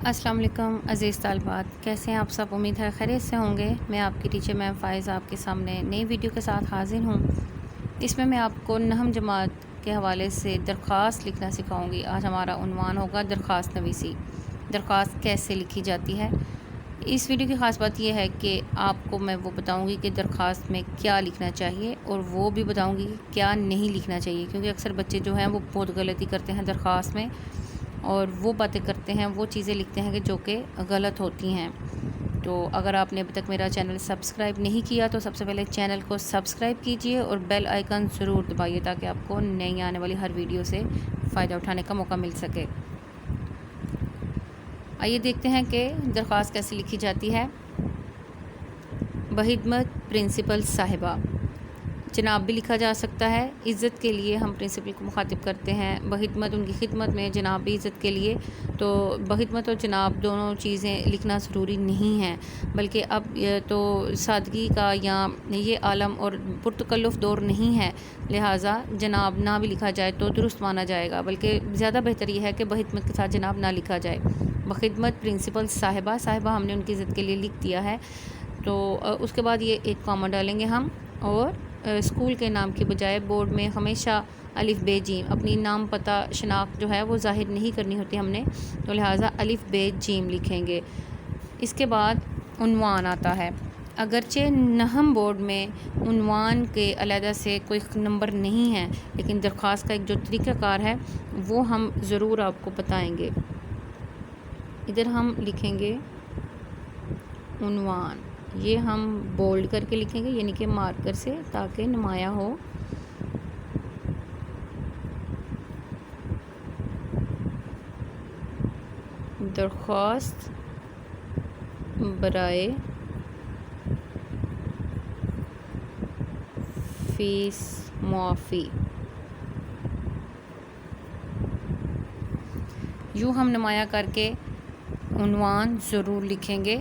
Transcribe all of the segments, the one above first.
السلام علیکم عزیز طالبات، کیسے ہیں آپ سب؟ امید ہے خیریت سے ہوں گے۔ میں آپ کی ٹیچر میم فائزہ آپ کے سامنے نئی ویڈیو کے ساتھ حاضر ہوں۔ اس میں آپ کو نہم جماعت کے حوالے سے درخواست لکھنا سکھاؤں گی۔ آج ہمارا عنوان ہوگا درخواست نویسی، درخواست کیسے لکھی جاتی ہے۔ اس ویڈیو کی خاص بات یہ ہے کہ آپ کو میں وہ بتاؤں گی کہ درخواست میں کیا لکھنا چاہیے، اور وہ بھی بتاؤں گی کہ کیا نہیں لکھنا چاہیے، کیونکہ اکثر بچے جو ہیں وہ بہت غلطی کرتے ہیں درخواست میں، اور وہ باتیں کرتے ہیں، وہ چیزیں لکھتے ہیں کہ جو کہ غلط ہوتی ہیں۔ تو اگر آپ نے ابھی تک میرا چینل سبسکرائب نہیں کیا تو سب سے پہلے چینل کو سبسکرائب کیجئے اور بیل آئیکن ضرور دبائیے تاکہ آپ کو نئی آنے والی ہر ویڈیو سے فائدہ اٹھانے کا موقع مل سکے۔ آئیے دیکھتے ہیں کہ درخواست کیسے لکھی جاتی ہے۔ بخدمت پرنسپل صاحبہ، جناب بھی لکھا جا سکتا ہے۔ عزت کے لیے ہم پرنسپل کو مخاطب کرتے ہیں۔ بخدمت ان کی خدمت میں، جناب بھی عزت کے لیے۔ تو بخدمت اور جناب دونوں چیزیں لکھنا ضروری نہیں ہیں، بلکہ اب تو سادگی کا یا یہ عالم اور پرتکلف دور نہیں ہے، لہٰذا جناب نہ بھی لکھا جائے تو درست مانا جائے گا، بلکہ زیادہ بہتر یہ ہے کہ بخدمت کے ساتھ جناب نہ لکھا جائے۔ بخدمت پرنسپل صاحبہ، صاحبہ ہم نے ان کی عزت کے لیے لکھ دیا ہے، تو اس کے بعد یہ ایک کامہ ڈالیں گے ہم، اور اسکول کے نام کی بجائے بورڈ میں ہمیشہ الف ب ج، اپنی نام پتہ شناخت جو ہے وہ ظاہر نہیں کرنی ہوتی ہم نے، تو لہٰذا الف ب ج لکھیں گے۔ اس کے بعد عنوان آتا ہے۔ اگرچہ نہم بورڈ میں عنوان کے علیحدہ سے کوئی نمبر نہیں ہے، لیکن درخواست کا ایک جو طریقہ کار ہے وہ ہم ضرور آپ کو بتائیں گے۔ ادھر ہم لکھیں گے عنوان، یہ ہم بولڈ کر کے لکھیں گے، یعنی کہ مارکر سے، تاکہ نمایاں ہو۔ درخواست برائے فیس معافی، یوں ہم نمایاں کر کے عنوان ضرور لکھیں گے۔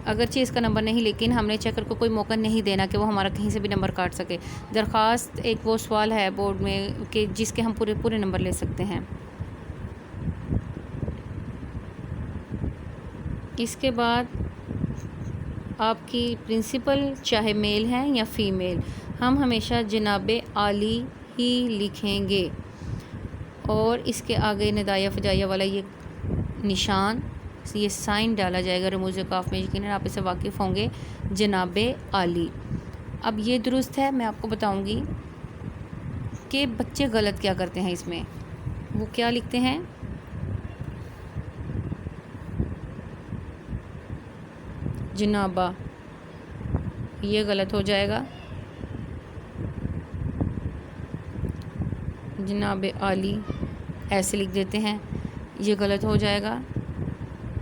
اگرچہ اس کا نمبر نہیں، لیکن ہم نے چیکر کو کوئی موقع نہیں دینا کہ وہ ہمارا کہیں سے بھی نمبر کاٹ سکے۔ درخواست ایک وہ سوال ہے بورڈ میں کہ جس کے ہم پورے نمبر لے سکتے ہیں۔ اس کے بعد آپ کی پرنسپل چاہے میل ہیں یا فیمیل، ہم ہمیشہ جناب عالی ہی لکھیں گے، اور اس کے آگے ندائیہ فجائیہ والا یہ نشان، یہ سائن ڈالا جائے گا رموز کاف میں، یقیناً آپ اس سے واقف ہوں گے، جناب عالی۔ اب یہ درست ہے، میں آپ کو بتاؤں گی کہ بچے غلط کیا کرتے ہیں اس میں۔ وہ کیا لکھتے ہیں؟ جنابہ، یہ غلط ہو جائے گا۔ جناب عالی ایسے لکھ دیتے ہیں، یہ غلط ہو جائے گا۔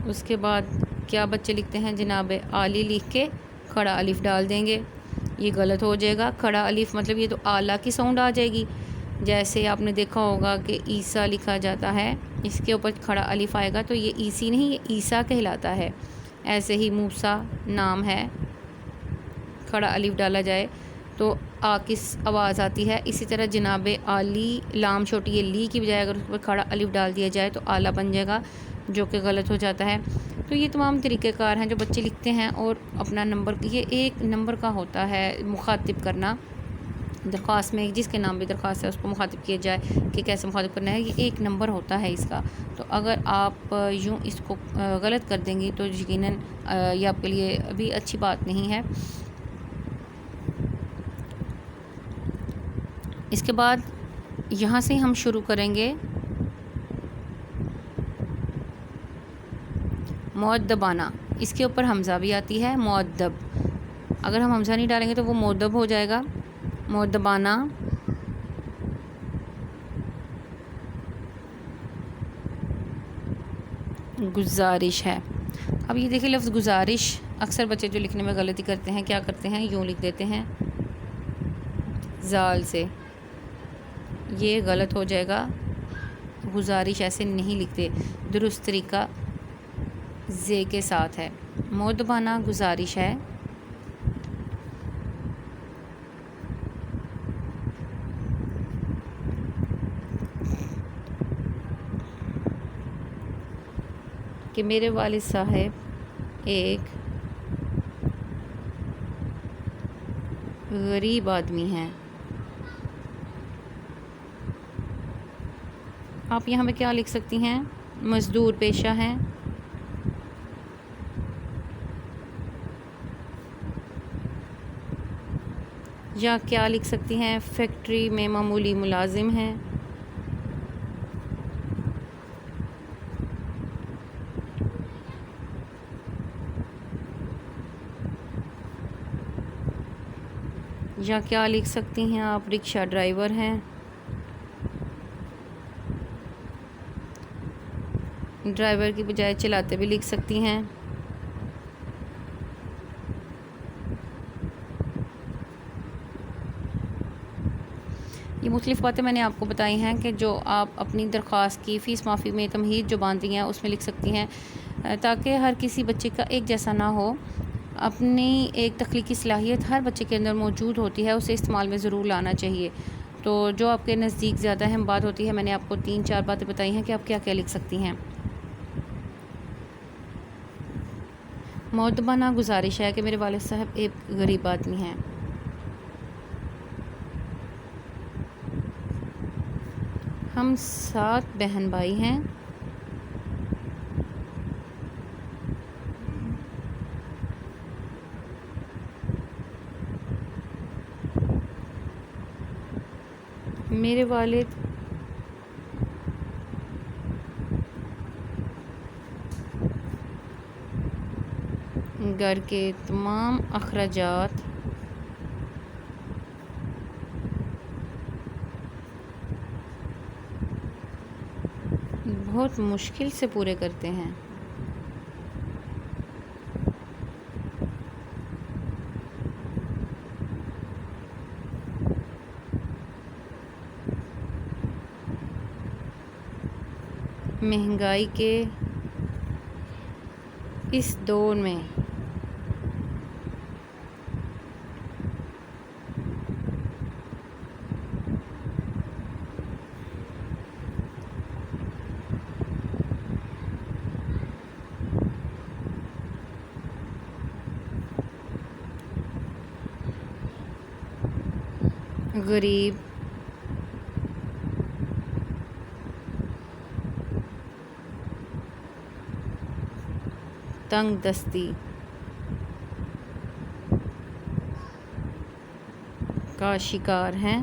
اس کے بعد کیا بچے لکھتے ہیں؟ جناب عالی لکھ کے کھڑا الف ڈال دیں گے، یہ غلط ہو جائے گا۔ کھڑا الف مطلب یہ تو اعلیٰ کی ساؤنڈ آ جائے گی، جیسے آپ نے دیکھا ہوگا کہ عیسیٰ لکھا جاتا ہے، اس کے اوپر کھڑا الف آئے گا تو یہ عیسی نہیں، یہ عیسیٰ کہلاتا ہے۔ ایسے ہی موسیٰ نام ہے، کھڑا الف ڈالا جائے تو آکس آواز آتی ہے۔ اسی طرح جناب عالی، لام چھوٹی یہ لی کی بجائے اگر اس پر کھڑا الف ڈال دیا جائے تو اعلیٰ بن جائے گا، جو کہ غلط ہو جاتا ہے۔ تو یہ تمام طریقہ کار ہیں جو بچے لکھتے ہیں، اور اپنا نمبر، یہ ایک نمبر کا ہوتا ہے مخاطب کرنا درخواست میں، جس کے نام بھی درخواست ہے اس کو مخاطب کیا جائے کہ کیسے مخاطب کرنا ہے، یہ ایک نمبر ہوتا ہے اس کا۔ تو اگر آپ یوں اس کو غلط کر دیں گی تو یقیناً یہ آپ کے لیے ابھی اچھی بات نہیں ہے۔ اس کے بعد یہاں سے ہم شروع کریں گے مؤدبانہ، اس کے اوپر حمزہ بھی آتی ہے، مؤدب، اگر ہم حمزہ نہیں ڈالیں گے تو وہ مؤدب ہو جائے گا۔ مؤدبانہ گزارش ہے۔ اب یہ دیکھیں لفظ گزارش، اکثر بچے جو لکھنے میں غلطی کرتے ہیں کیا کرتے ہیں، یوں لکھ دیتے ہیں زال سے، یہ غلط ہو جائے گا۔ گزارش ایسے نہیں لکھتے، درست طریقہ زے کے ساتھ ہے۔ مؤدبانہ گزارش ہے۔ کہ میرے والد صاحب ایک غریب آدمی ہیں۔ آپ یہاں پہ کیا لکھ سکتی ہیں؟ مزدور پیشہ ہیں، یا کیا لکھ سکتی ہیں؟ فیکٹری میں معمولی ملازم ہیں، یا کیا لکھ سکتی ہیں آپ؟ رکشہ ڈرائیور ہیں، ڈرائیور کی بجائے چلاتے بھی لکھ سکتی ہیں۔ یہ مختلف باتیں میں نے آپ کو بتائی ہیں کہ جو آپ اپنی درخواست کی فیس معافی میں تمہید جو باندھی ہیں اس میں لکھ سکتی ہیں، تاکہ ہر کسی بچے کا ایک جیسا نہ ہو۔ اپنی ایک تخلیقی صلاحیت ہر بچے کے اندر موجود ہوتی ہے، اسے استعمال میں ضرور لانا چاہیے۔ تو جو آپ کے نزدیک زیادہ اہم بات ہوتی ہے، میں نے آپ کو 3-4 باتیں بتائی ہیں کہ آپ کیا کیا لکھ سکتی ہیں۔ مؤدبانہ گزارش ہے کہ میرے والد صاحب ایک غریب آدمی ہیں۔ ہم 7 بہن بھائی ہیں۔ میرے والد گھر کے تمام اخراجات بہت مشکل سے پورے کرتے ہیں۔ مہنگائی کے اس دور میں غریب تنگ دستی کا شکار ہیں۔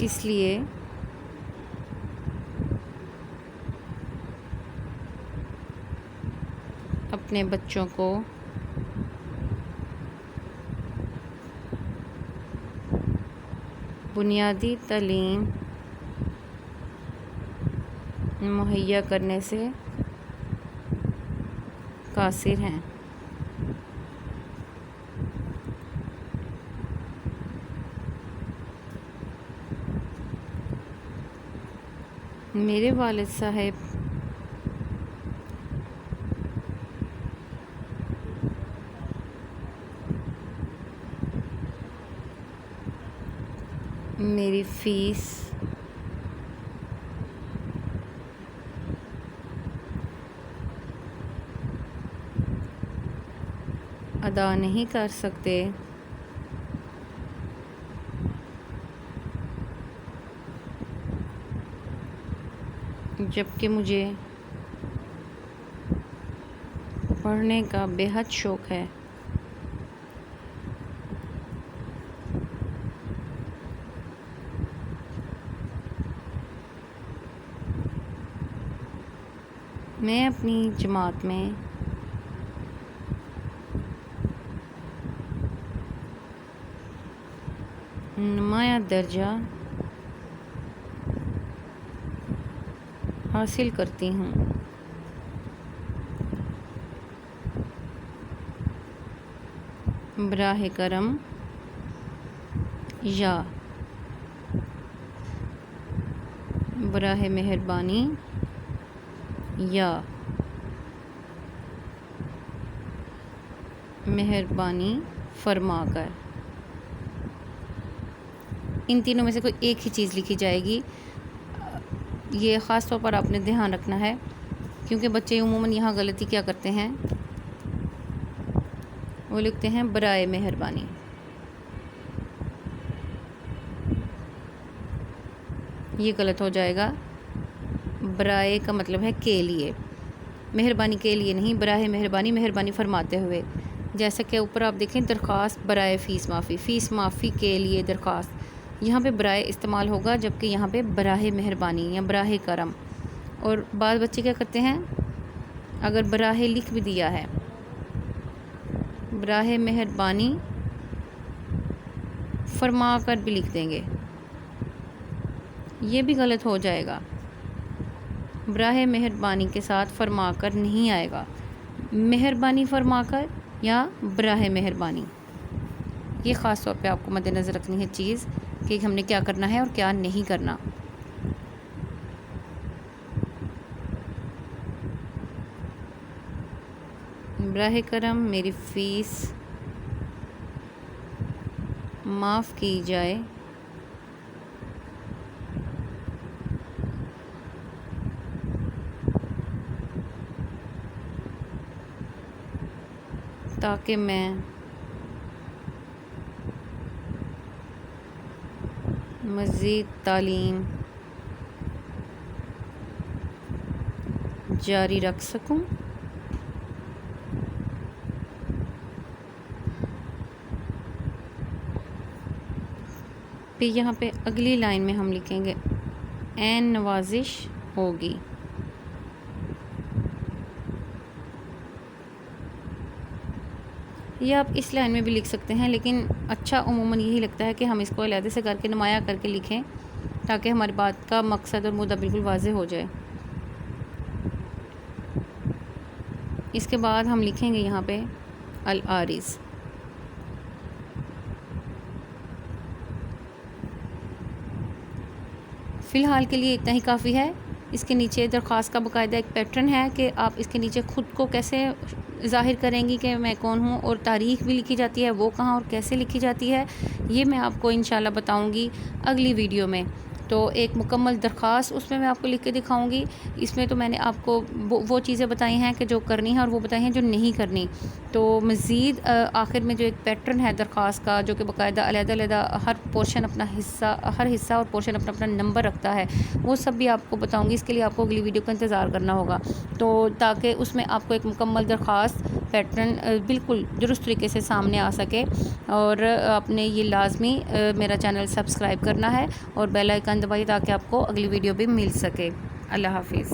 اس لیے اپنے بچوں کو بنیادی تعلیم مہیا کرنے سے قاصر ہیں۔ میرے والد صاحب میری فیس ادا نہیں کر سکتے، جبکہ مجھے پڑھنے کا بے حد شوق ہے۔ میں اپنی جماعت میں نمایاں درجہ حاصل کرتی ہوں۔ براہ کرم یا براہ مہربانی یا مہربانی فرما کر ان تینوں میں سے کوئی ایک ہی چیز لکھی جائے گی. یہ خاص طور پر آپ نے دھیان رکھنا ہے، کیونکہ بچے عموماً یہاں غلطی کیا کرتے ہیں، وہ لکھتے ہیں برائے مہربانی. یہ غلط ہو جائے گا. برائے کا مطلب ہے کے لیے، مہربانی کے لیے نہیں، براہ مہربانی، مہربانی فرماتے ہوئے. جیسا کہ اوپر آپ دیکھیں درخواست برائے فیس معافی، فیس معافی کے لیے درخواست، یہاں پہ برائے استعمال ہوگا، جبکہ یہاں پہ براہ مہربانی یا براہ کرم. اور بعض بچے کیا کرتے ہیں، اگر براہ لکھ بھی دیا ہے، براہ مہربانی فرما کر بھی لکھ دیں گے، یہ بھی غلط ہو جائے گا. براہ مہربانی کے ساتھ فرما کر نہیں آئے گا، مہربانی فرما کر یا براہ مہربانی. یہ خاص طور پہ آپ کو مد نظر رکھنی ہے چیز کہ ہم نے کیا کرنا ہے اور کیا نہیں کرنا. براہ کرم میری فیس معاف کی جائے، تاکہ میں مزید تعلیم جاری رکھ سکوں. پھر یہاں پہ اگلی لائن میں ہم لکھیں گے عین نوازش ہوگی. یہ آپ اس لائن میں بھی لکھ سکتے ہیں، لیکن اچھا عموماً یہی لگتا ہے کہ ہم اس کو علیحدہ سے کر کے نمایاں کر کے لکھیں، تاکہ ہماری بات کا مقصد اور مدعا بالکل واضح ہو جائے. اس کے بعد ہم لکھیں گے یہاں پہ العارض. فی الحال کے لیے اتنا ہی کافی ہے. اس کے نیچے درخواست کا باقاعدہ ایک پیٹرن ہے کہ آپ اس کے نیچے خود کو کیسے ظاہر کریں گی کہ میں کون ہوں، اور تاریخ بھی لکھی جاتی ہے، وہ کہاں اور کیسے لکھی جاتی ہے، یہ میں آپ کو انشاءاللہ بتاؤں گی اگلی ویڈیو میں. تو ایک مکمل درخواست اس میں میں آپ کو لکھ کے دکھاؤں گی. اس میں تو میں نے آپ کو وہ چیزیں بتائی ہیں کہ جو کرنی ہیں، اور وہ بتائی ہیں جو نہیں کرنی. تو مزید آخر میں جو ایک پیٹرن ہے درخواست کا، جو کہ باقاعدہ علیحدہ علیحدہ ہر پورشن اپنا حصہ، ہر حصہ اور پورشن اپنا اپنا نمبر رکھتا ہے، وہ سب بھی آپ کو بتاؤں گی. اس کے لیے آپ کو اگلی ویڈیو کا انتظار کرنا ہوگا، تو تاکہ اس میں آپ کو ایک مکمل درخواست پیٹرن بالکل درست طریقے سے سامنے آ سکے. اور آپ نے یہ لازمی میرا چینل سبسکرائب کرنا ہے اور بیل آئیکن دبائیے، تاکہ آپ کو اگلی ویڈیو بھی مل سکے. اللہ حافظ.